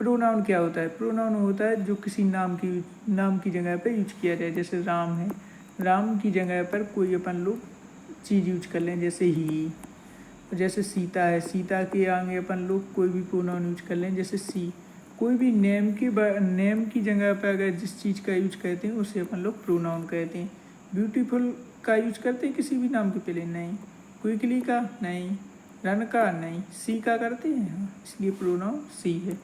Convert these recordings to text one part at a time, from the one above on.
Pronoun क्या होता है? प्रोनाउन होता है जो किसी नाम की जगह पर यूज किया जाए। जैसे राम है, राम की जगह पर कोई अपन लोग चीज़ यूज कर लें, जैसे ही। जैसे सीता है, सीता के आगे अपन लोग कोई भी प्रोनाउन यूज कर लें, जैसे सी। कोई भी नेम की जगह पर अगर जिस चीज़ का यूज करते हैं उसे अपन लोग प्रोनाउन कहते हैं। ब्यूटीफुल का यूज करते हैं किसी भी नाम के पहले? नहीं। क्विकली का? नहीं। रन का? नहीं। सी का करते हैं? हाँ, इसलिए प्रोनाउन सी है।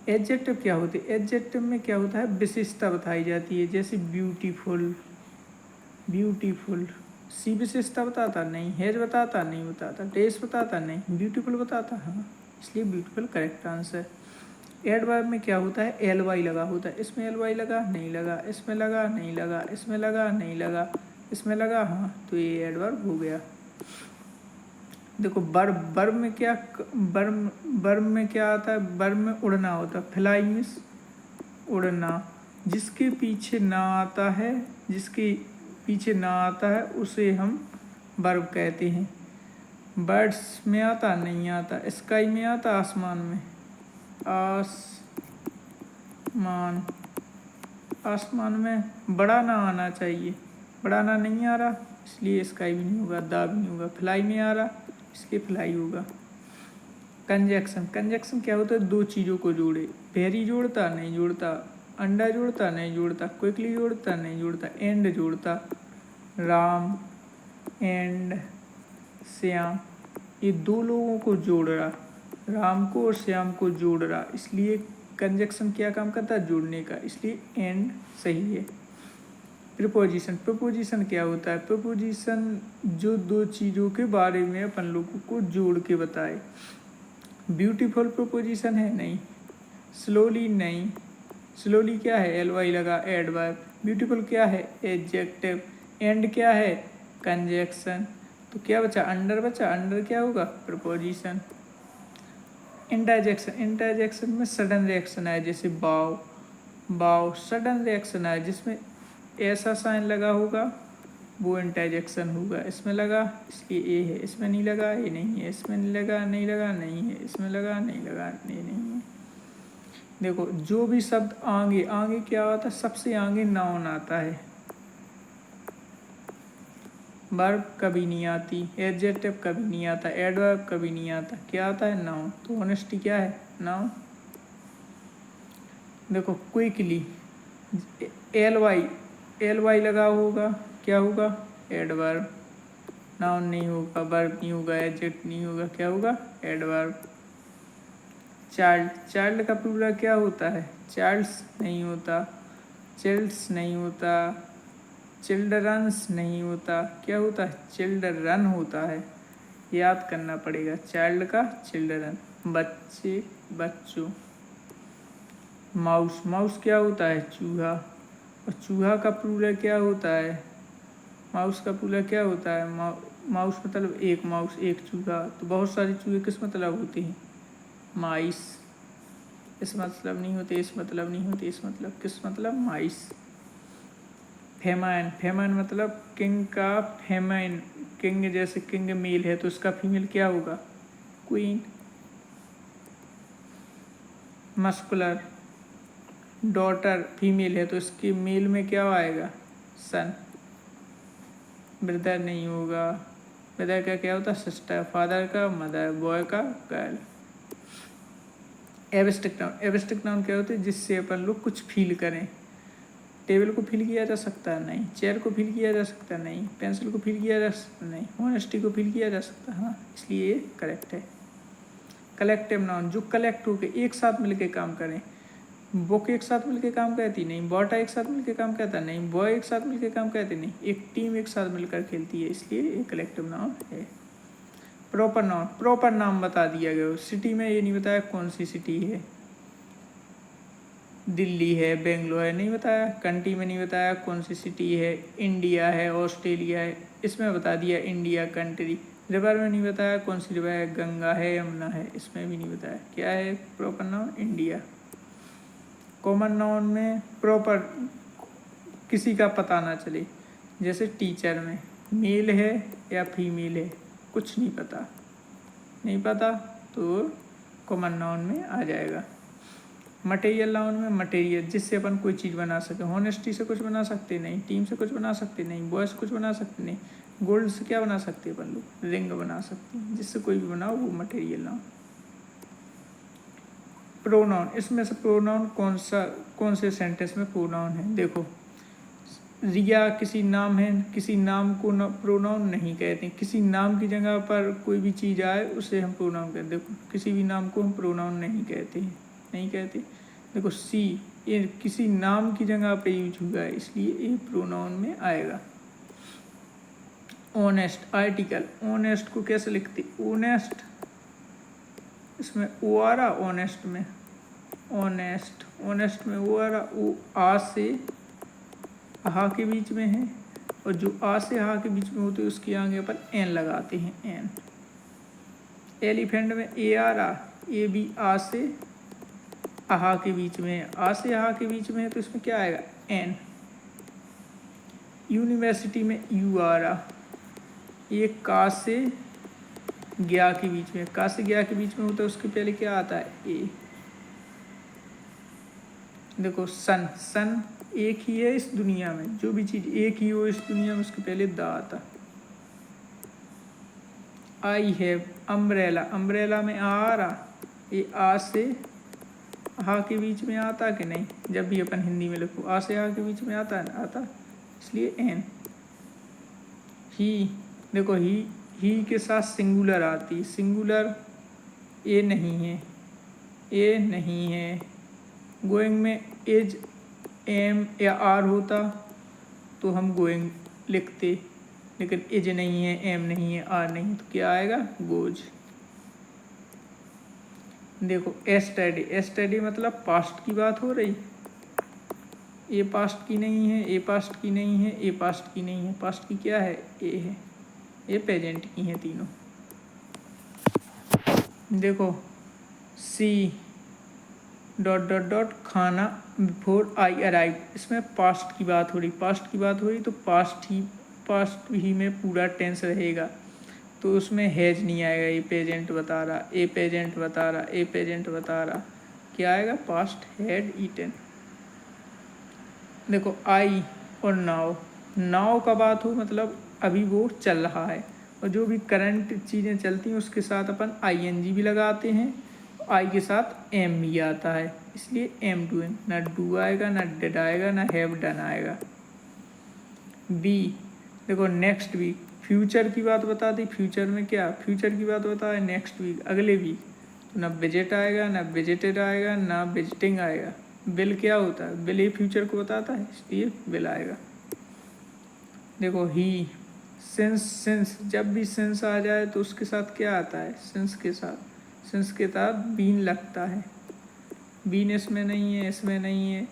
एडजेक्टिव क्या होते हैं? एडजेक्टिव में क्या होता है? विशेषता बताई जाती है। जैसे ब्यूटीफुल, ब्यूटीफुल सी विशेषता बताता? नहीं। हेज बताता? नहीं बताता। टेस्ट बताता? नहीं। ब्यूटीफुल बताता? हाँ, इसलिए ब्यूटीफुल करेक्ट आंसर। एडवर्ब में क्या होता है? एल वाई लगा होता है। इसमें एल वाई लगा? नहीं लगा। इसमें लगा? नहीं लगा। इसमें लगा? नहीं लगा। इसमें लगा? हाँ, तो ये एडवर्ब हो गया। देखो वर्ब में क्या, वर्ब में क्या आता है? वर्ब में उड़ना होता है। फ्लाई मीन्स उड़ना। जिसके पीछे ना आता है, जिसके पीछे ना आता है उसे हम वर्ब कहते हैं। बर्ड्स में आता? नहीं आता। स्काई में आता? आसमान में? आसमान में बड़ा ना आना चाहिए। बड़ा ना नहीं आ रहा, इसलिए स्काई भी नहीं होगा, दा भी नहीं होगा। फ्लाई में आ रहा, इसलिए फ्लाई होगा। कंजक्शन, कंजक्शन क्या होता है? दो चीज़ों को जोड़े। वेरी जोड़ता? नहीं जोड़ता। अंडा जोड़ता? नहीं जोड़ता। क्विकली जोड़ता? नहीं जोड़ता। एंड जोड़ता। राम एंड श्याम, ये दो लोगों को जोड़ रहा, राम को और श्याम को जोड़ रहा, इसलिए कंजक्शन क्या काम करता है? जोड़ने का, इसलिए एंड सही है। प्रीपोजिशन, प्रीपोजिशन क्या होता है? प्रीपोजिशन जो दो चीज़ों के बारे में अपन लोगों को जोड़ के बताए। ब्यूटीफुल प्रीपोजिशन है? नहीं। स्लोली? नहीं। स्लोली क्या है? एल वाई लगा, एडवर्ब। ब्यूटीफुल क्या है? एडजेक्टिव। एंड क्या है? कंजक्शन। तो क्या बचा? अंडर बचा। अंडर क्या होगा? प्रीपोजिशन। इंटरजेक्शन, इंटरजेक्शन में सडन रिएक्शन है, जैसे बाव, बाव सडन रिएक्शन है जिसमें ऐसा साइन लगा होगा वो इंटरजेक्शन होगा। इसमें लगा इसलिए ए है, इसमें नहीं लगा ये नहीं है, इसमें नहीं लगा नहीं लगा नहीं है, इसमें लगा नहीं लगा ये नहीं है। देखो जो भी शब्द आगे, आगे क्या आता है? सबसे आगे नाउन आता है। वर्ब कभी नहीं आती, एडजेक्टिव कभी नहीं आता, एडवर्ब कभी नहीं आता, क्या आता है? नाउन। तो ऑनेस्टी क्या है? नाउन। देखो क्विकली, एल वाई लगा होगा, क्या होगा? एडवर्ब। नाउन नहीं होगा, वर्ब नहीं होगा, एडजेक्टिव नहीं होगा, क्या होगा? एडवर्ब। चाइल्ड, चाइल्ड का प्लूरल क्या होता है? चाइल्ड्स नहीं होता, चिल्ड्स नहीं होता, चिल्ड्रंस नहीं होता, क्या होता है? चिल्ड्रन होता है। याद करना पड़ेगा, चाइल्ड का चिल्ड्रन, बच्चे, बच्चों। माउस, माउस क्या होता है? चूहा। और चूहा का प्लूरल क्या होता है? माउस का प्लूरल क्या होता है? माउस मतलब एक माउस, एक चूहा। तो बहुत सारे चूहे किस मतलब होते हैं? माइस। इस मतलब नहीं होते, इस मतलब नहीं होते, इस मतलब, किस मतलब? माइस। फेमाइन, फेमाइन मतलब किंग का फेमाइन। किंग जैसे किंग मेल है तो उसका फीमेल क्या होगा? क्वीन। मस्कुलर, डॉटर फीमेल है तो इसके मेल में क्या आएगा? सन। ब्रदर नहीं होगा, ब्रदर का क्या होता है? सिस्टर। फादर का मदर, बॉय का girl. Abstract noun, abstract noun क्या होते हैं? जिससे अपन लोग कुछ फील करें। टेबल को फील किया जा सकता है? नहीं। चेयर को फील किया जा सकता है? नहीं। पेंसिल को फील किया जा सकता? नहीं। ऑनेस्टी को फील किया जा सकता है? हाँ, इसलिए ये करेक्ट है। कलेक्टिव नाउन, जो कलेक्ट होकर एक साथ मिलकर काम करें। बुक एक साथ मिलकर काम करती? नहीं। बॉटा एक साथ मिलकर काम करता? नहीं। बॉय एक साथ मिलकर काम करते? नहीं। एक टीम एक साथ मिलकर खेलती है, इसलिए ये कलेक्टिव नाउन है। प्रॉपर नाउन, प्रॉपर नाम बता दिया गया। सिटी में ये नहीं बताया कौन सी सिटी है, दिल्ली है, बेंगलोर है, नहीं बताया। कंट्री में नहीं बताया कौन सी सिटी है, इंडिया है, ऑस्ट्रेलिया है, इसमें बता दिया इंडिया कंट्री। रिवर में नहीं बताया कौन सी रिवर है, गंगा है, यमुना है, इसमें भी नहीं बताया। क्या है proper noun? India. Common noun में प्रॉपर किसी का पता ना चले, जैसे टीचर में मेल है या फीमेल है, कुछ नहीं पता, नहीं पता तो कॉमन नाउन में आ जाएगा। मटेरियल नाउन में मटेरियल, जिससे अपन कोई चीज़ बना सके। हॉनेस्टी से कुछ बना सकते नहीं, टीम से कुछ बना सकते नहीं, बॉय से कुछ बना सकते नहीं, गोल्ड से क्या बना सकते हैं अपन लोग, रिंग बना सकते हैं। जिससे कोई भी बनाओ वो मटेरियल नाउन। प्रोनाउन, इसमें से प्रोनाउन कौन से सेंटेंस में प्रोनाउन है? देखो, रिया किसी नाम है, किसी नाम को प्रोनाउन नहीं कहते। किसी नाम की जगह पर कोई भी चीज़ आए उसे हम प्रोनाउन कहते हैं। देखो, किसी भी नाम को हम प्रोनाउन नहीं कहते हैं, नहीं कहते। देखो सी, ये किसी नाम की जगह पे यूज हुआ है, इसलिए ये प्रोनाउन में आएगा। ऑनेस्ट, आर्टिकल, ऑनेस्ट को कैसे लिखते? ऑनेस्ट, इसमें ओ आ रहा, ऑनेस्ट में, ऑनेस्ट, ऑनेस्ट में ओ आ रहा, ओ आ से हा के बीच में है, और जो आ से हा के बीच में होते हैं उसके आगे अपन एन लगाते हैं, एन। एलिफेंट में ए आ रहा, ए भी आ से आहा के बीच में है, आ से आहा के बीच में है, तो इसमें क्या आएगा? एन। यूनिवर्सिटी में यू आ रहा, ये का से गया के बीच में, का से गया के बीच में होता है, उसके पहले क्या आता है? ए। देखो सन, सन एक ही है इस दुनिया में, जो भी चीज़ एक ही हो इस दुनिया में उसके पहले द आता। आई हैव, अम्ब्रेला, अम्ब्रेला में आ रहा, ये आ से हा के बीच में आता कि नहीं? जब भी अपन हिंदी में लिखो आ से हा के बीच में आता है ना, आता, इसलिए एन। ही, देखो ही के साथ सिंगुलर आती, सिंगुलर ए नहीं है, ए नहीं है। गोइंग में एज एम या आर होता तो हम गोइंग लिखते, लेकिन एज नहीं है, एम नहीं है, आर नहीं, तो क्या आएगा? गोज। देखो एस्टरडे, एस्टरडे मतलब पास्ट की बात हो रही, ए पास्ट की नहीं है, ए पास्ट की नहीं है, ए पास्ट की नहीं है, पास्ट की क्या है? ए है, ये प्रेजेंट की हैं तीनों। देखो सी डॉट डॉट डॉट खाना बिफोर आई अराइव, इसमें पास्ट की बात हो रही, पास्ट की बात हो रही तो पास्ट ही में पूरा टेंस रहेगा, तो उसमें हैज नहीं आएगा। ये पेजेंट बता रहा, ए पेजेंट बता रहा, ए पेजेंट बता रहा, क्या आएगा? Past had eaten. देखो आई और नाव, नाव का बात हो मतलब अभी वो चल रहा है, और जो भी करंट चीज़ें चलती हैं उसके साथ अपन आईएनजी भी लगाते हैं, आई के साथ एम भी आता है, इसलिए एम डूइंग। ना डू आएगा, ना डिड आएगा, ना हैव डन आएगा। बी, देखो नेक्स्ट वीक, फ्यूचर की बात बता दी, फ्यूचर में क्या? फ्यूचर की बात बता है नेक्स्ट वीक, अगले वीक, तो ना विजिट आएगा, ना विजिटेड आएगा, ना विजिटिंग आएगा। बिल क्या होता है? बिल ही फ्यूचर को बताता है, इसलिए बिल आएगा। देखो ही, सिंस जब भी सिंस आ जाए तो उसके साथ क्या आता है? सिंस के साथ बीन लगता है। बीन इसमें नहीं है, इसमें नहीं है,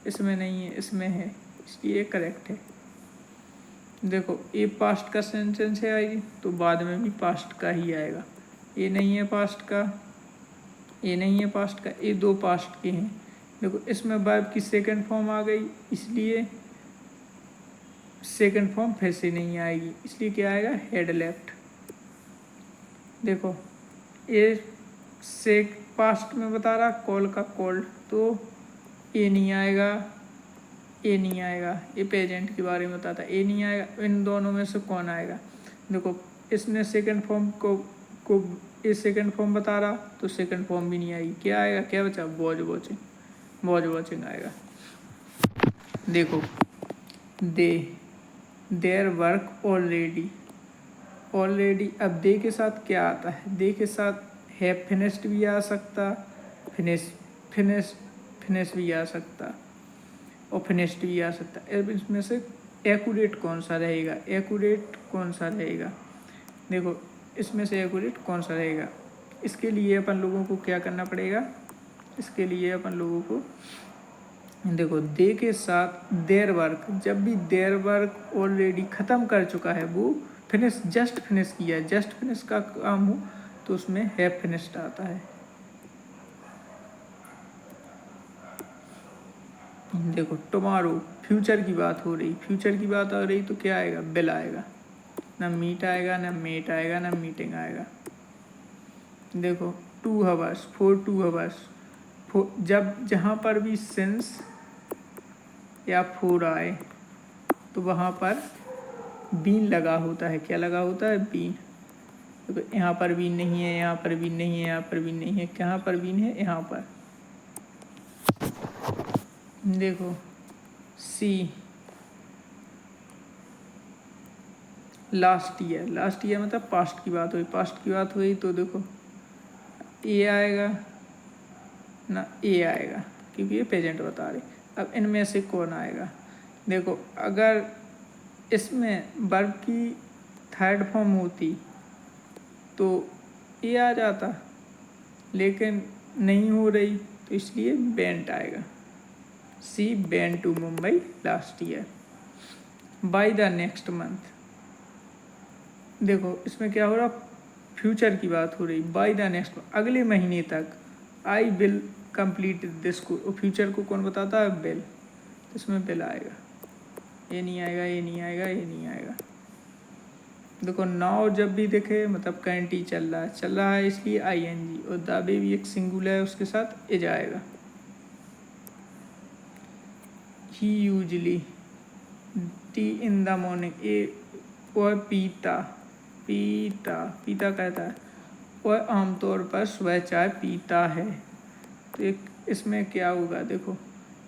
इसमें नहीं है, इसमें है, इसलिए करेक्ट है। देखो ये पास्ट का सेंटेंस है आएगी तो बाद में भी पास्ट का ही आएगा। ये नहीं है पास्ट का, ये नहीं है पास्ट का, ये दो पास्ट के हैं। देखो इसमें वर्ब की सेकंड फॉर्म आ गई, इसलिए सेकंड फॉर्म फिर से नहीं आएगी, इसलिए क्या आएगा? Head left. देखो ये से पास्ट में बता रहा कॉल का कॉल्ड, तो ये नहीं आएगा, ये नहीं आएगा, ये प्रेजेंट के बारे में बताता है, ये नहीं आएगा। इन दोनों में से कौन आएगा? देखो इसने सेकंड फॉर्म को ये सेकंड फॉर्म बता रहा तो सेकंड फॉर्म भी नहीं आएगी, क्या आएगा? क्या बचा? वॉच वॉचिंग, वॉच वॉचिंग आएगा। देखो देयर वर्क ऑलरेडी, ऑलरेडी, अब दे के साथ क्या आता है? दे के साथ हैव फिनिश्ड भी आ सकता, फिनिश भी आ सकता, और फिनिश्ड भी आ सकता है। अब इसमें से एक्यूरेट कौन सा रहेगा? एक्यूरेट कौन सा रहेगा? देखो इसमें से एक्यूरेट कौन सा रहेगा? इसके लिए अपन लोगों को क्या करना पड़ेगा? इसके लिए अपन लोगों को देखो दे के साथ देयर वर्क, जब भी देयर वर्क ऑलरेडी ख़त्म कर चुका है, वो फिनिश, जस्ट फिनिश किया है, जस्ट फिनिश का काम हो तो उसमें हैव फिनिश्ड आता है। देखो टुमारो, फ्यूचर की बात हो रही, फ्यूचर की बात हो रही तो क्या आएगा? बिल आएगा, ना मीट आएगा, ना मेट आएगा, ना मीटिंग आएगा। देखो 2 hours, फॉर 2 hours, जब जहाँ पर भी सिंस या फोर आए तो वहाँ पर बीन लगा होता है। क्या लगा होता है? बीन। तो यहाँ पर बीन नहीं है, यहाँ पर बीन नहीं है, यहाँ पर बीन नहीं है। कहाँ पर बीन है? यहाँ पर। देखो सी लास्ट ईयर, लास्ट ईयर मतलब पास्ट की बात हुई। पास्ट की बात हुई तो देखो ए आएगा ना, ए आएगा क्योंकि ये प्रेजेंट बता रहे। अब इनमें से कौन आएगा? देखो अगर इसमें वर्ब की थर्ड फॉर्म होती तो ए आ जाता, लेकिन नहीं हो रही तो इसलिए वेंट आएगा। She went to Mumbai last year by the next month. देखो इसमें क्या हो रहा? फ्यूचर की बात हो रही। बाय द नेक्स्ट, अगले महीने तक। आई विल कंप्लीट दिस को, फ्यूचर को कौन बताता है? विल। इसमें विल आएगा। ये नहीं आएगा, ये नहीं आएगा, ये नहीं आएगा। देखो नाउ जब भी देखे मतलब करंट ही चल रहा है इसलिए आईएनजी, और द भी एक सिंगुलर है उसके साथ इज आएगा। He usually tea in the morning, a और पीता कहता है, वह आमतौर पर सुबह चाय पीता है। तो एक इसमें क्या होगा? देखो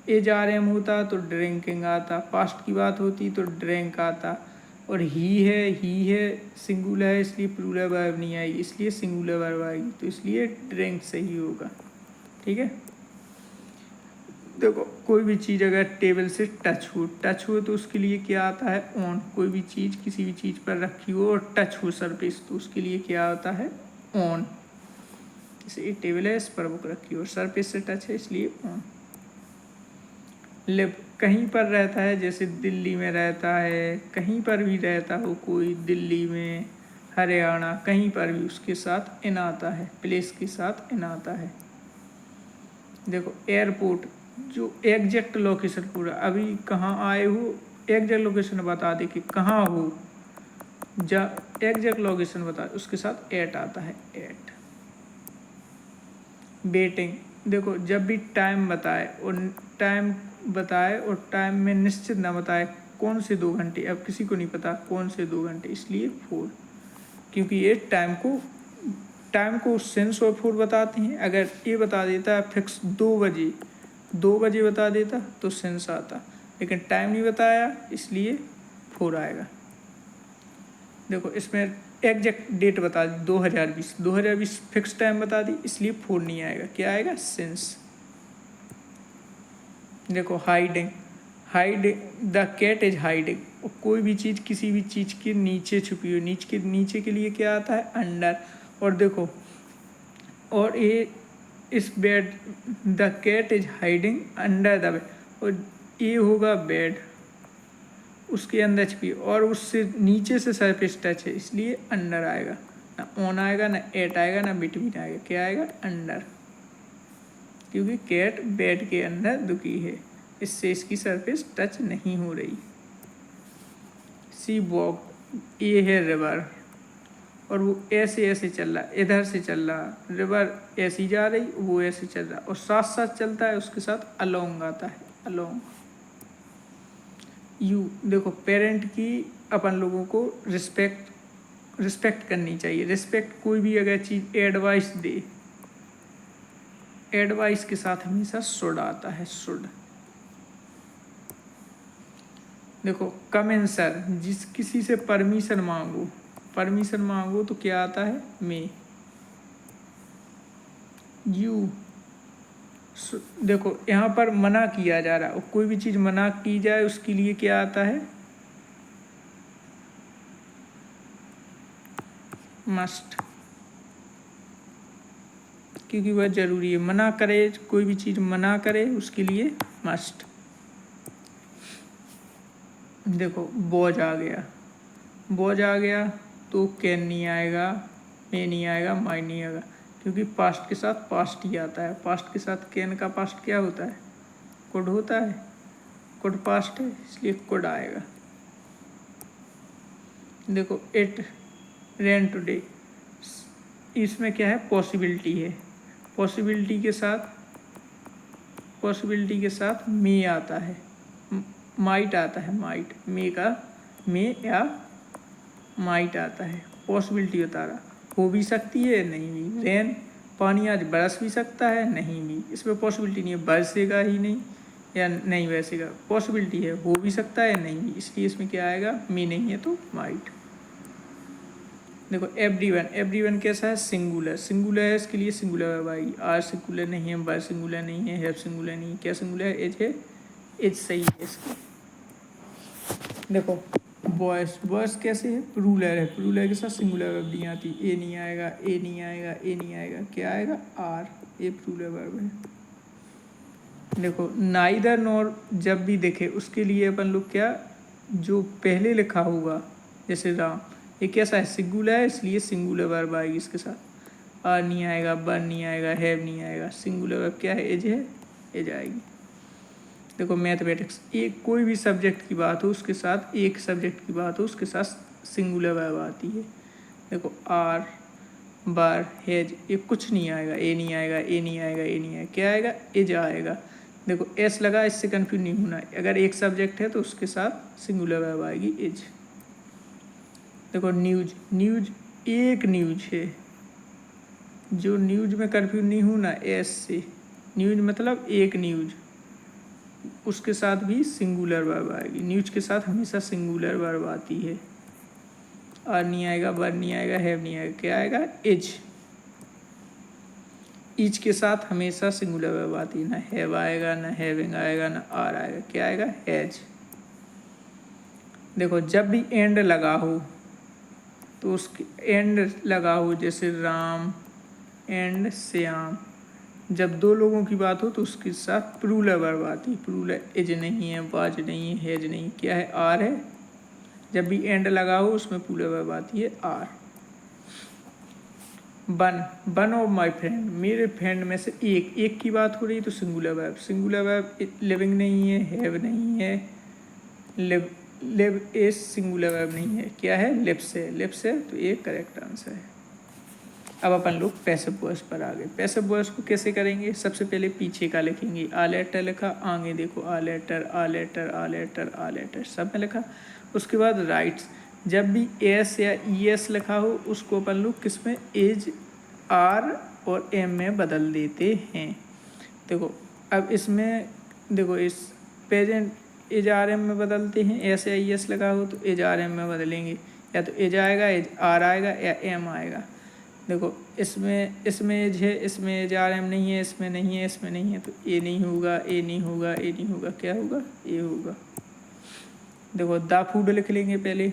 एज आर एम होता तो ड्रिंकिंग आता, पास्ट की बात होती तो ड्रिंक आता, और ही है सिंगुलर है इसलिए प्लूरल वर्ब नहीं आएगी, इसलिए सिंगुलर वर्ब आएगी। तो इसलिए ड्रिंक सही होगा। ठीक है। देखो कोई भी चीज़ अगर टेबल से टच हो तो उसके लिए क्या आता है? ऑन। कोई भी चीज़ किसी भी चीज़ पर रखी हो और टच हो सरफेस तो उसके लिए क्या आता है? ऑन। जैसे ये टेबल है, इस पर बुक रखी हो और सरफेस से टच है इसलिए ऑन। लिव कहीं पर रहता है, जैसे दिल्ली में रहता है, कहीं पर भी रहता हो कोई, दिल्ली में, हरियाणा, कहीं पर भी उसके साथ इन आता है, प्लेस के साथ इन आता है। देखो एयरपोर्ट, जो एग्जैक्ट लोकेशन पूरा अभी कहाँ आए हो, एग्जैक्ट लोकेशन बता दे कि कहाँ हो, एग्जैक्ट लोकेशन बता, उसके साथ एट आता है, एट। वेटिंग, देखो जब भी टाइम बताए और टाइम में निश्चित ना बताए कौन से 2 घंटे, अब किसी को नहीं पता कौन से 2 घंटे, इसलिए 4, क्योंकि ये टाइम को सेंस और 4 बताते हैं। अगर ये बता देता है फिक्स 2 बजे बता देता तो सेंस आता, लेकिन टाइम नहीं बताया इसलिए 4 आएगा। देखो इसमें एग्जैक्ट डेट बता दी 2020 फिक्स टाइम बता दी इसलिए 4 नहीं आएगा। क्या आएगा? सेंस। देखो hide the cat is hiding, और कोई भी चीज़ किसी भी चीज़ के नीचे छुपी हो, नीचे के लिए क्या आता है? अंडर। और देखो और ये इस bed, the cat is hiding under the bed, और ये होगा बेड, उसके अंदर छुपी और उससे नीचे से सरफेस टच है इसलिए अंडर आएगा। ना ऑन आएगा, ना एट आएगा, ना बिटवीन आएगा। क्या आएगा? अंडर, क्योंकि कैट बेड के अंदर दुखी है, इससे इसकी सरफेस टच नहीं हो रही। सी वॉक, ये है रिवर, और वो ऐसे चल रहा, इधर से चल रहा, रिवर ऐसी जा रही, वो ऐसे चल रहा, और साथ साथ चलता है, उसके साथ अलोंग आता है, अलोंग। यू, देखो पेरेंट की अपन लोगों को रिस्पेक्ट करनी चाहिए। रिस्पेक्ट कोई भी अगर चीज़ एडवाइस दे, एडवाइस के साथ हमेशा शुड आता है, शुड। देखो कम इन सर, किसी से परमिशन मांगो तो क्या आता है? मे। यू, देखो यहाँ पर मना किया जा रहा है, और कोई भी चीज़ मना की जाए उसके लिए क्या आता है? मस्ट, क्योंकि वह ज़रूरी है। मना करे, कोई भी चीज़ मना करे उसके लिए मस्ट। देखो बोझ आ गया तो कैन नहीं आएगा, मे नहीं आएगा, माई नहीं आएगा, क्योंकि पास्ट के साथ पास्ट ही आता है। पास्ट के साथ कैन का पास्ट क्या होता है? कुड होता है, कुड पास्ट है इसलिए कुड आएगा। देखो इट रेन टुडे, इसमें क्या है? पॉसिबिलिटी है, पॉसिबिलिटी के साथ पॉसिबिलिटी के साथ मे आता है, माइट आता है, माइट, मे का मे या माइट आता है। पॉसिबिलिटी बता रहा, हो भी सकती है नहीं भी। रेन, पानी आज बरस भी सकता है नहीं भी, इसमें पॉसिबिलिटी नहीं है, बरसेगा ही नहीं या नहीं बरसेगा, पॉसिबिलिटी है, हो भी सकता है नहीं भी, इसलिए इसमें क्या आएगा, मे नहीं है तो माइट। देखो एवरीवन, एवरीवन कैसा है, सिंगुलर, सिंगुलर है, इसके लिए सिंगुलर वर्ब आएगी। आर सिंगुलर नहीं है, बर सिंगुलर नहीं है, हैव सिंगुलर नहीं है, क्या सिंगुलर है, एज है, एज सही है इसकी। देखो बॉयस, बॉयस कैसे है, प्लूरल है, प्लूरल के साथ सिंगुलर वर्ब नहीं आती, ए नहीं आएगा, ए नहीं आएगा, ए नहीं आएगा, क्या आएगा, आर, ये प्लूरल वर्ब है। देखो नाइदर नॉर जब भी देखे उसके लिए अपन लोग क्या, जो पहले लिखा होगा, जैसे राम, ये कैसा है, सिंगुलर है, इसलिए सिंगुलर वर्ब आएगी इसके साथ। आर नहीं आएगा, बर नहीं आएगा, हैव नहीं आएगा, सिंगुलर वर्ब क्या है, एज है, एज आएगी। देखो मैथमेटिक्स, एक कोई भी सब्जेक्ट की बात हो उसके साथ, एक सब्जेक्ट की बात हो उसके साथ सिंगुलर वर्ब आती है। देखो आर, बार, हैज, ये कुछ नहीं आएगा, ए नहीं आएगा, ए नहीं आएगा, ए नहीं आएगा, क्या आएगा, एज आएगा। देखो एस लगा, इससे कन्फ्यूज नहीं होना, अगर एक सब्जेक्ट है तो उसके साथ सिंगुलर वर्ब आएगी, एज। देखो न्यूज, न्यूज एक न्यूज है, जो न्यूज में कन्फ्यूज नहीं होना, एस से, न्यूज मतलब एक न्यूज, उसके साथ भी सिंगुलर वर्ब आएगी। न्यूज के साथ हमेशा सिंगुलर वर्ब आती है। आर नहीं आएगा, बर नहीं आएगा, हैव नहीं आएगा, क्या आएगा, एज। ईच के साथ हमेशा सिंगुलर वर्ब आती है, ना हैव आएगा, ना हैविंग आएगा, ना आर आएगा, क्या आएगा, हैज। देखो जब भी एंड लगा हो तो उसके एंड लगा हो, जैसे राम एंड श्याम, जब दो लोगों की बात हो तो उसके साथ प्लूरल वर्ब आती है। प्लूरल एज नहीं है, वाज नहीं है, हैज नहीं, क्या है, आर है। जब भी एंड लगा हो उसमें प्लूरल वर्ब आती है, are. One, one of my friend, मेरे फ्रेंड में से एक, एक की बात हो रही तो singular verb, singular verb living नहीं है, हैव नहीं है, live, live a singular verb नहीं है, क्या है, लिव्स है, लिव्स है, तो ये करेक्ट आंसर है। अब अपन लोग पैसिव वॉइस पर आ गए। पैसिव वॉइस को कैसे करेंगे, सबसे पहले पीछे का लिखेंगे, आ लेटर लिखा, आगे देखो a letter, a letter, a letter, a letter, सब में लिखा। उसके बाद राइट्स, जब भी एस या ई एस लिखा हो उसको अपन लोग किस में, एज, आर और एम में बदल देते हैं। देखो अब इसमें देखो इस प्रेजेंट एज आर एम में बदलते हैं, एस या ई एस लगा हो तो एज आर एम में बदलेंगे, या तो एज आएगा, एज आर आएगा, या एम आएगा। देखो इसमें एज है, इसमें एज आर एम नहीं है, इसमें नहीं है, इसमें नहीं है, तो ए नहीं होगा, ए नहीं होगा, ए नहीं होगा, क्या होगा, ए होगा। देखो द फूड लिख लेंगे पहले,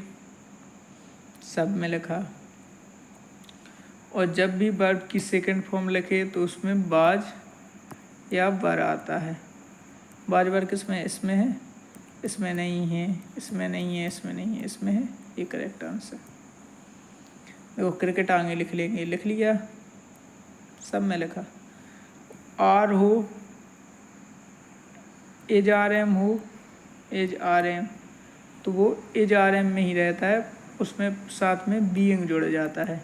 सब में लिखा, और जब भी वर्ब की सेकंड फॉर्म लिखे तो उसमें बाज या बर आता है। बाज बर किस में, इसमें है, इसमें नहीं है, इसमें नहीं है, इसमें नहीं है, इसमें है, ये करेक्ट आंसर। देखो क्रिकेट आगे लिख लेंगे, लिख लिया, सब में लिखा। आर हो, एज आर एम हो, एज आर एम, तो वो एज आर एम में ही रहता है, उसमें साथ में बीइंग जुड़ जाता है।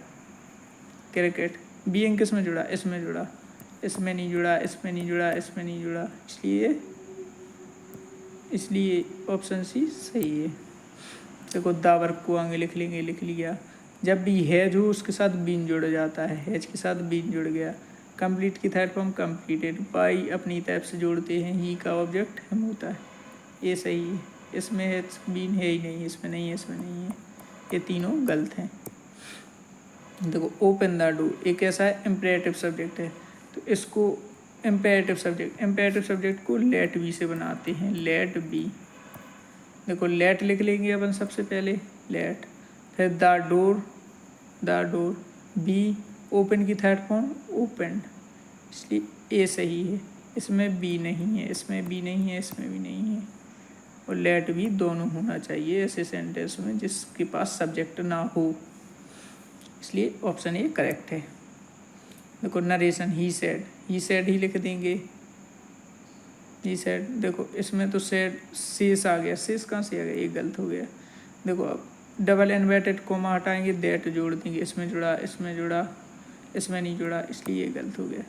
क्रिकेट, बीइंग किस में जुड़ा, इसमें जुड़ा, इसमें नहीं जुड़ा, इसमें नहीं जुड़ा, इसमें नहीं जुड़ा, इसलिए ऑप्शन सी सही है। देखो द वर्ब को आगे लिख लेंगे, लिख लिया। जब भी हैज हो उसके साथ बीन जुड़ जाता है, हैज के साथ बीन जुड़ गया। कंप्लीट की थर्ड फॉर्म कंप्लीटेड, बाई अपनी तरफ से जोड़ते हैं, ही का ऑब्जेक्ट हम होता है, ये सही है। इसमें है बीन है ही नहीं, इसमें नहीं है, इसमें नहीं है, ये तीनों गलत हैं। देखो ओपन द डोर एक ऐसा है इम्पेरेटिव सब्जेक्ट है, तो इसको इम्पेरेटिव सब्जेक्ट को लेट बी से बनाते हैं, लेट बी। देखो लेट लिख लेंगे अपन सबसे पहले, लेट, फिर द डोर, बी ओपन की थर्ड फॉर्म ओपन, इसलिए ए सही है। इसमें बी नहीं है, इसमें बी नहीं है, इसमें भी नहीं है, और लेट बी दोनों होना चाहिए ऐसे सेंटेंस में जिसके पास सब्जेक्ट ना हो, इसलिए ऑप्शन ए करेक्ट है। देखो नरेशन, ही सेड ही लिख देंगे, ही सेड। देखो इसमें तो सेड शेष आ गया, शेष कहाँ से आ गया, ये गलत हो गया। देखो अब डबल इन्वर्टेड कोमा हटाएंगे, दैट जोड़ देंगे, इसमें जुड़ा, इसमें जुड़ा, इसमें नहीं जुड़ा, इसलिए ये गलत हो गया।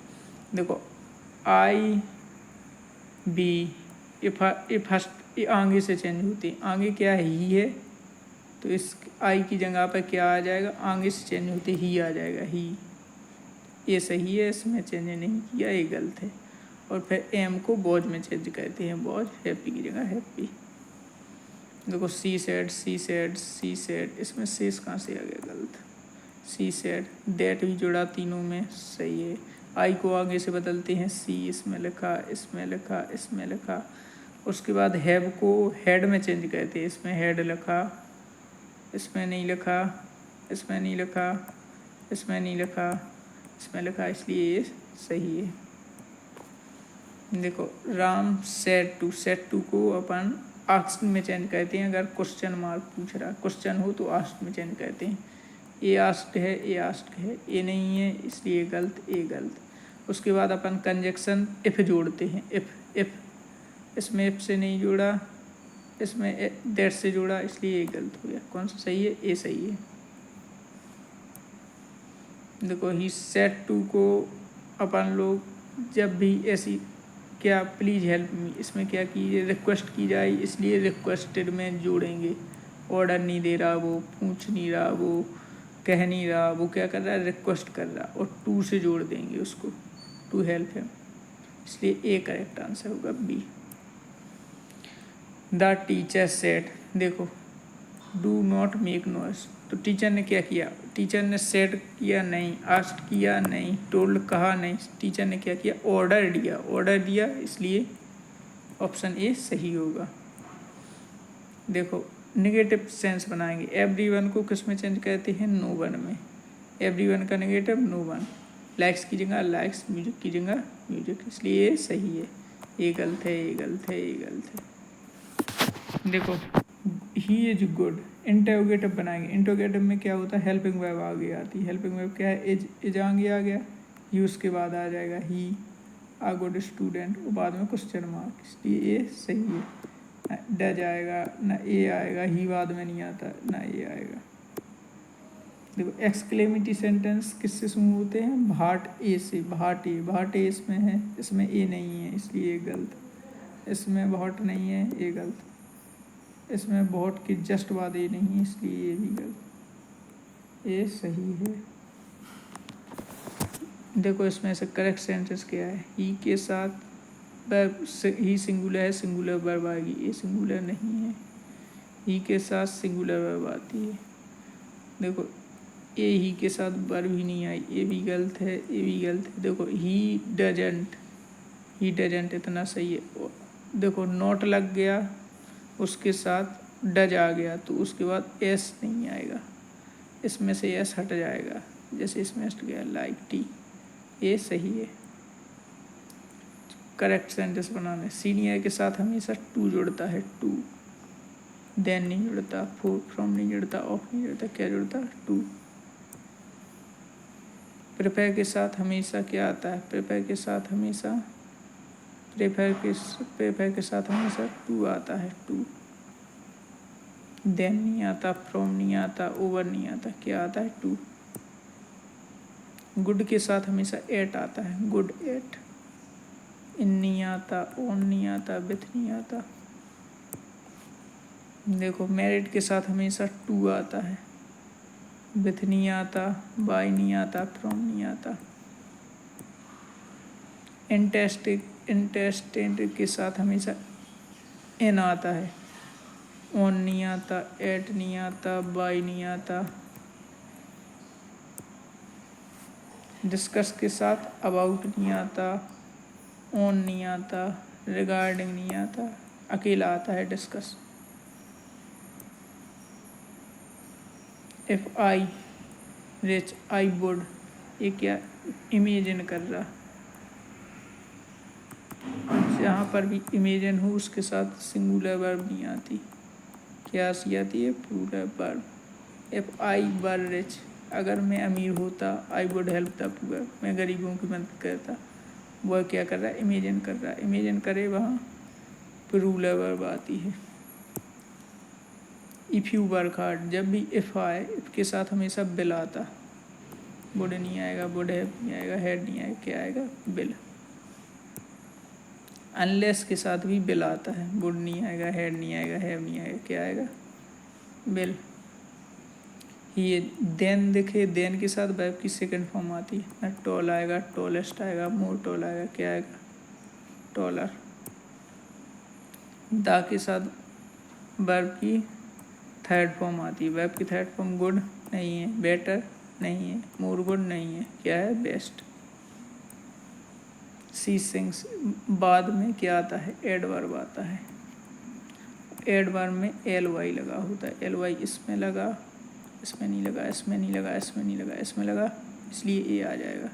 देखो आई बी। ये फर्स्ट ये आगे से चेंज होती है। आगे क्या है, ही है, तो इस आई की जगह पर क्या आ जाएगा, आगे से चेंज होते ही आ जाएगा, ही। ये सही है, इसमें चेंज नहीं किया, ये गलत है। और फिर एम को बॉज में चेंज करते हैं, बॉज, हैप्पी की जगह हैप्पी। देखो she said, she said, she said, इसमें शेष कहाँ से आ गया, गलत। सी सेड, दैट भी जुड़ा तीनों में, सही है। आई को आगे से बदलते हैं, सी इसमें लिखा, इसमें लिखा, इसमें लिखा। उसके बाद हैव को हेड में चेंज करते हैं, इसमें हेड लिखा, इसमें नहीं लिखा, इसमें नहीं लिखा, इसमें नहीं लिखा, इसमें लिखा, इसलिए ये सही है। देखो राम सेट टू को अपन आस्क्ड में चेंज करते हैं। अगर क्वेश्चन मार्क पूछ रहा, क्वेश्चन हो तो आस्क्ड में चेंज करते हैं। ए आस्क्ड है, ए आस्क्ड है, ए नहीं है, इसलिए गलत, ए गलत। उसके बाद अपन कंजक्शन इफ़ जोड़ते हैं, इफ़ इसमें इफ़ से नहीं जोड़ा, इसमें दैट से जोड़ा, इसलिए ए गलत हो गया। कौन सा सही है, ए सही है। देखो ही सेट टू को अपन लोग जब भी ऐसी क्या प्लीज़ हेल्प मी, इसमें क्या कीजिए, रिक्वेस्ट की जाए, इसलिए रिक्वेस्टेड में जोड़ेंगे। ऑर्डर नहीं दे रहा वो, पूछ नहीं रहा वो, कह नहीं रहा वो, क्या कर रहा है, रिक्वेस्ट कर रहा, और टू से जोड़ देंगे उसको, टू हेल्प हिम, इसलिए ए करेक्ट आंसर होगा बी। द टीचर सेड, देखो डू नॉट मेक नॉइस, तो टीचर ने क्या किया, टीचर ने सेड किया नहीं, आस्क्ड किया नहीं, टोल्ड कहा नहीं, टीचर ने क्या किया, ऑर्डर दिया, इसलिए ऑप्शन ए सही होगा। देखो नेगेटिव सेंस बनाएंगे, एवरीवन को किस में चेंज करते हैं, नो वन में। एवरीवन का नेगेटिव नो वन, लाइक्स की जगह लाइक्स, म्यूजिक की जगह म्यूजिक, इसलिए ये सही है। ये गलत है, ये गलत है, ये गलत है। देखो ही इज गुड, इंटरोगेटिव बनाएंगे। इंटरोगेटिव में क्या होता है, हेल्पिंग वर्ब आगे आती है। हेल्पिंग वर्ब क्या है, इज आगे आ गया, ही उसके बाद आ जाएगा ही, आ गुड स्टूडेंट, और बाद में क्वेश्चन मार्क, इसलिए ये सही है। डज आएगा ना, ए आएगा, ही बाद में नहीं आता ना, ये आएगा। देखो एक्सक्लेमेटरी सेंटेंस किससे शुरू होते हैं, भाट ए से, भाट ए इसमें है, इसमें ए नहीं है, इसलिए ये गलत। इसमें बहुत नहीं है, ये गलत। इसमें बहुत की जस्ट बाद ये नहीं है, इसलिए ये भी गलत, ये सही है। देखो इसमें से करेक्ट सेंटेंस क्या है, ही के साथ ही सिंगुलर है, सिंगुलर वर्ब आएगी, ये सिंगुलर नहीं है। ही के साथ सिंगुलर वर्ब आती है। देखो ये ही के साथ वर्ब ही नहीं आई, ये भी गलत है, ये भी गलत है। देखो ही डजंट इतना सही है। देखो नॉट लग गया, उसके साथ डज आ गया, तो उसके बाद एस नहीं आएगा, इसमें से एस हट जाएगा, जैसे इसमें हट गया, लाइक टी, ये सही है। करेक्ट सेंटेंस बनाने, सीनियर के साथ हमेशा टू जुड़ता है, टू। देन नहीं जुड़ता, फ्रॉम नहीं जुड़ता, ऑफ नहीं जुड़ता, क्या जुड़ता, टू। प्रिपेयर के साथ हमेशा क्या आता है, प्रिपेयर के साथ हमेशा टू आता है, टू। देन नहीं आता, फ्रॉम नहीं आता, ओवर नहीं आता, क्या आता है, टू। गुड के साथ हमेशा एट आता है, गुड एट। इन नहीं आता, ऑन नहीं आता, विथ नहीं आता। देखो मैरिड के साथ हमेशा टू आता है, विथ नहीं आता, बाय नहीं आता, फ्रॉम नहीं आता। इंटेस्टेड के साथ हमेशा एन आता है, ऑन नहीं आता, एट नहीं आता, बाय नहीं आता। डिस्कस के साथ अबाउट नहीं आता, ऑन नहीं आता, रिगार्डिंग नहीं आता, अकेला आता है discuss. If I rich, I would, ये क्या इमेजिन कर रहा, जहाँ पर भी इमेजिन हो उसके साथ सिंगुलर वर्ब नहीं आती, क्या सी आती है, plural verb. If I were rich, अगर मैं अमीर होता, I would help the poor, मैं गरीबों की मदद करता। वह क्या कर रहा है, इमेजिन कर रहा है, इमेजिन करे वहाँ प्लूरल वर्ब आती है। इफ़ यू वर्क हार्ड, जब भी इफ़ आए, इफ़ के साथ हमेशा बिल आता, वुड नहीं आएगा, वुड हैव नहीं आएगा, हैड नहीं आएगा, क्या आएगा, बिल। अनलेस के साथ भी बिल आता है, वुड नहीं आएगा, हैड नहीं आएगा, हैव नहीं आएगा, क्या आएगा, बिल। ये देन देखे, देन के साथ वर्ब की सेकंड फॉर्म आती है ना, टॉल आएगा, टॉलेस्ट आएगा, मोर टॉल आएगा, क्या आएगा, टॉलर। दा के साथ वर्ब की थर्ड फॉर्म आती है, वर्ब की थर्ड फॉर्म गुड नहीं है, बेटर नहीं है, मोर गुड नहीं है, क्या है, बेस्ट। सी सिंग्स बाद में क्या आता है, एडवर्ब आता है। एडवर्ब में एल वाई लगा होता है, एल वाई इसमें लगा, इसमें नहीं लगा, इसमें नहीं लगा, इसमें नहीं लगा, इसमें लगा, इसलिए ए आ जाएगा।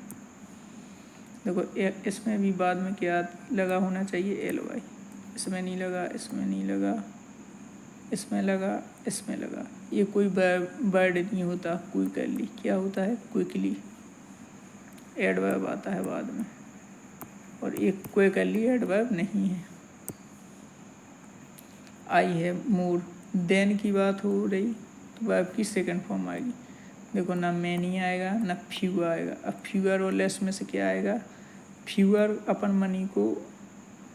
देखो इसमें भी बाद में क्या लगा होना चाहिए, एल वाई। इसमें नहीं लगा, इसमें नहीं लगा, इसमें लगा, इसमें लगा। ये कोई वर्ड नहीं होता, क्विकली क्या होता है, क्विकली एडवर्ब आता है बाद में, और एक क्विकली एडवर्ब नहीं है। आई है मोर, देन की बात हो रही तो वर्ब की सेकंड फॉर्म आएगी। देखो ना मैनी आएगा ना फ्यू आएगा। अब फ्यूअर और लेस में से क्या आएगा, फ्यूअर अपन मनी को,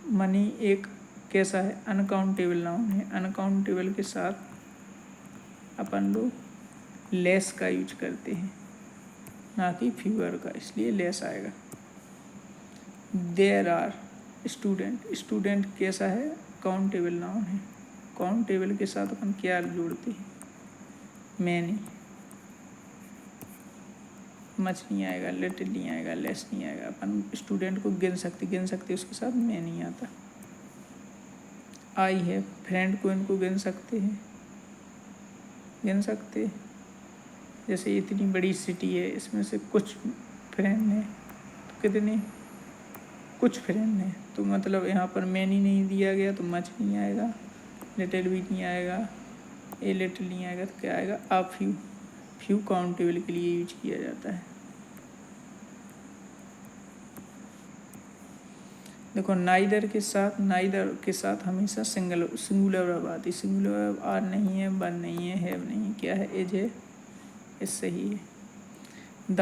मनी एक कैसा है, अनकाउंटेबल नाउन है, अनकाउंटेबल के साथ अपन लोग लेस का यूज करते हैं ना कि फ्यूअर का, इसलिए लेस आएगा। देयर आर स्टूडेंट, स्टूडेंट कैसा है, काउंटेबल नाउन है, काउंटेबल के साथ अपन क्या जोड़ते हैं, मैनी। मच नहीं आएगा, लिटिल नहीं आएगा, लेस नहीं आएगा, अपन स्टूडेंट को गिन सकते उसके साथ मैं नहीं आता। आई है, फ्रेंड को इनको गिन सकते हैं, गिन सकते, जैसे इतनी बड़ी सिटी है, इसमें से कुछ फ्रेंड हैं, तो कितने, कुछ फ्रेंड हैं, तो मतलब यहाँ पर मैनी नहीं दिया गया तो मच नहीं आएगा, लिटिल भी नहीं आएगा, ए लिटिल नहीं आएगा, तो क्या आएगा, आ फ्यू। फ्यू काउंटेबल के लिए यूज किया जाता है। देखो नाइदर के साथ हमेशा सिंगुलर वर्ब आती है। सिंगुलर वर्ब आर नहीं है, वन नहीं है, हैव नहीं है, क्या है, इज है, इज सही है। द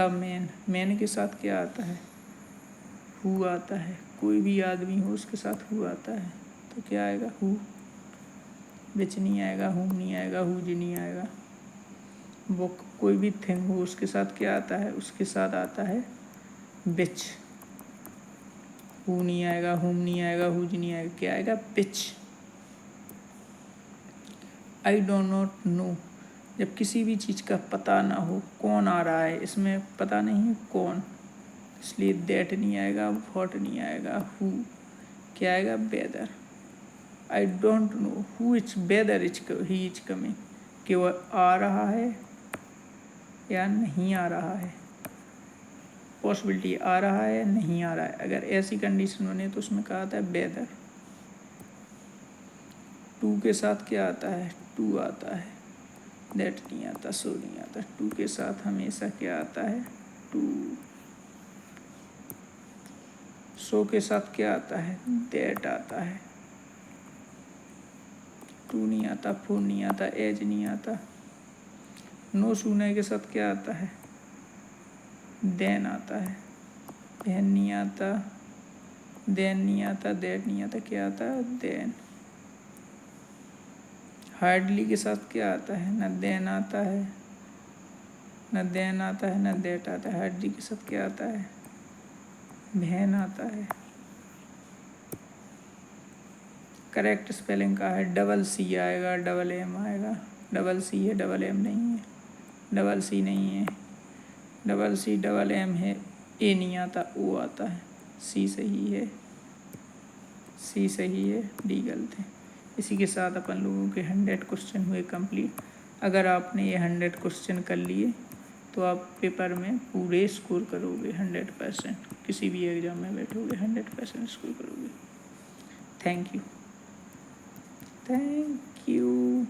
मैन के साथ क्या आता है, हु आता है, कोई भी आदमी हो उसके साथ हु आता है, तो क्या आएगा, हु। विच नहीं आएगा, हुम नहीं आएगा, हुज नहीं आएगा। बुक, कोई भी थिंग हो उसके साथ क्या आता है, उसके साथ आता है बिच। हु नहीं आएगा, हुम नहीं आएगा, हुज नहीं आएगा, क्या आएगा, बिच। आई डोंट नॉट नो, जब किसी भी चीज़ का पता ना हो, कौन आ रहा है, इसमें पता नहीं है कौन, इसलिए दैट नहीं आएगा, व्हाट नहीं आएगा, हु, क्या आएगा, whether. I don't know who is whether he is coming, कि वह आ रहा है या नहीं आ रहा है, पॉसिबिलिटी आ रहा है नहीं आ रहा है, अगर ऐसी कंडीशन बने तो उसमें कहा आता है वेदर। टू के साथ क्या आता है, टू आता है, दैट नहीं आता, सो नहीं आता, टू के साथ हमेशा क्या आता है, टू। सो के साथ क्या आता है, दैट आता है। टू नहीं आता, फोर नहीं आता, एज नहीं आता। नो सूने के साथ क्या आता है, देन आता है। देन नहीं आता, देन नहीं आता, दैट नहीं आता, क्या आता है, देन। हार्डली के साथ क्या आता है, न देन आता है, न देन आता है, न दैट आता है। हार्डली के साथ क्या आता है, वैन आता है। करेक्ट स्पेलिंग का है, डबल सी आएगा, डबल एम आएगा, डबल सी है, डबल एम नहीं है, डबल सी नहीं है, डबल सी डबल एम है, ए नहीं आता, ओ आता है। सी सही है, सी सही है, डी गलत है। इसी के साथ अपन लोगों के 100 क्वेश्चन हुए कंप्लीट। अगर आपने ये 100 क्वेश्चन कर लिए तो आप पेपर में पूरे स्कोर करोगे 100%, किसी भी एग्ज़ाम में बैठोगे 100% स्कोर करोगे। Thank you, thank you.